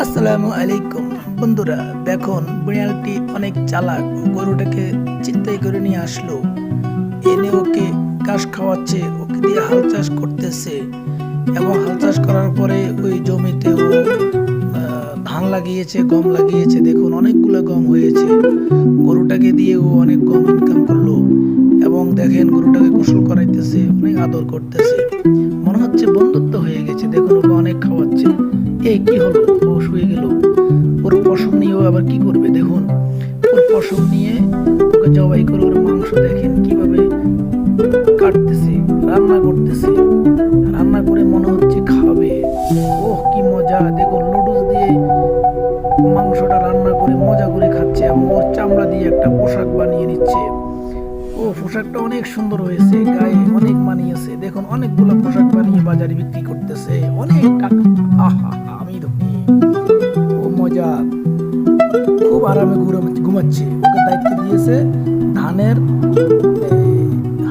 আসসালামু আলাইকুম বন্ধুরা, দেখুন বিড়ালটি অনেক চালাক। গরুটাকে চিন্তাই করে নিয়ে আসলো, এনে ওকে ঘাস খাওয়াচ্ছে, ওকে দিয়ে হাল চাষ করতেছে এবং হাল চাষ করার পরে ওই জমিতে ও ধান লাগিয়েছে, গম লাগিয়েছে। দেখুন অনেকগুলো গম হয়েছে। গরুটাকে দিয়ে ও অনেক গম ইনকাম করলো এবং দেখেন গরুটাকে গোসল করাইতেছে, অনেক আদর করতেছে। মনে হচ্ছে বন্ধুত্ব হয়ে গেছে। দেখুন ওকে অনেক খাওয়াচ্ছে। এই কি হলো, ও শুয়ে গেল। ওর পশম নিয়ে ও আবার কি করবে দেখুন। ওর পশম নিয়ে ওকে জবাই করে ওর মাংস দেখেন কিভাবে কাটতেছে, রান্না করতেছে। রান্না করে মনে হচ্ছে খাবে। ওহ কি মজা! দেখুন লুডুস দিয়ে মাংসটা রান্না করে মজা করে খাচ্ছে এবং ওর চামড়া দিয়ে একটা পোশাক বানিয়ে নিচ্ছে। ও পোশাকটা অনেক সুন্দর হয়েছে, গায়ে অনেক মানিয়েছে। দেখুন অনেকগুলো পোশাক বানিয়ে বাজারে বিক্রি করতেছে, অনেক টাকা। আহা, আমি ধনী। ও মজা, খুব আরামে ঘুমাচ্ছে। ওকে দায়িত্ব দিয়েছে ধানের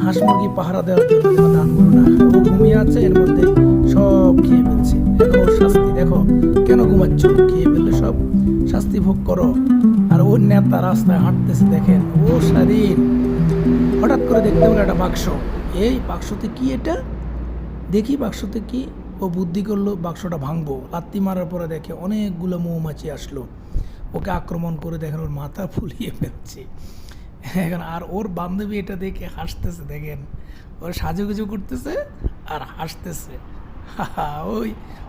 হাঁস মুরগি পাহারা দেওয়ার জন্য, যেন ধানগুলো না খায়। ও ঘুমিয়ে আছে, এর মধ্যে সব খেয়ে ফেলছে। এখন ওর শাস্তি দেখো। কেন ঘুমাচ্ছ? খেয়ে ফেললে সব শাস্তি ভোগ করো। আর ওর নেতা রাস্তায় হাঁটতেছে, দেখেন ও স্বাধীন। হঠাৎ করে দেখতে পেলো একটা বাক্স। এই বাক্সতে কি? এটা দেখি বাক্সতে কি। ও বুদ্ধি করলো বাক্সটা ভাঙবো। লাত্তি মারার পরে দেখে অনেকগুলো মৌমাছি আসলো, ওকে আক্রমণ করে। দেখেন ওর মাথা ফুলিয়ে ফেলছে এখন। আর ওর বান্ধবী এটা দেখে হাসতেছে। দেখেন ওর সাজুগুজু করতেছে আর হাসতেছে। ওই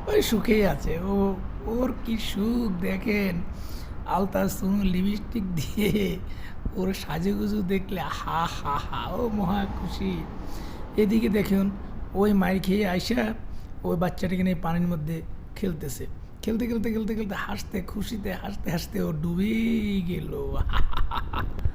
ওই সুখেই আছে ও। ওর কি সুখ দেখেন। আলতা সুনু লিপস্টিক দিয়ে ওর সাজুগুজু দেখলে হা হা হা, ও মহা খুশি। এদিকে দেখুন ওই মাইর খেয়ে আইসা ওই বাচ্চাটাকে নিয়ে পানির মধ্যে খেলতেছে। খেলতে খেলতে খেলতে খেলতে হাসতে খুশিতে হাসতে হাসতে ও ডুবে গেল।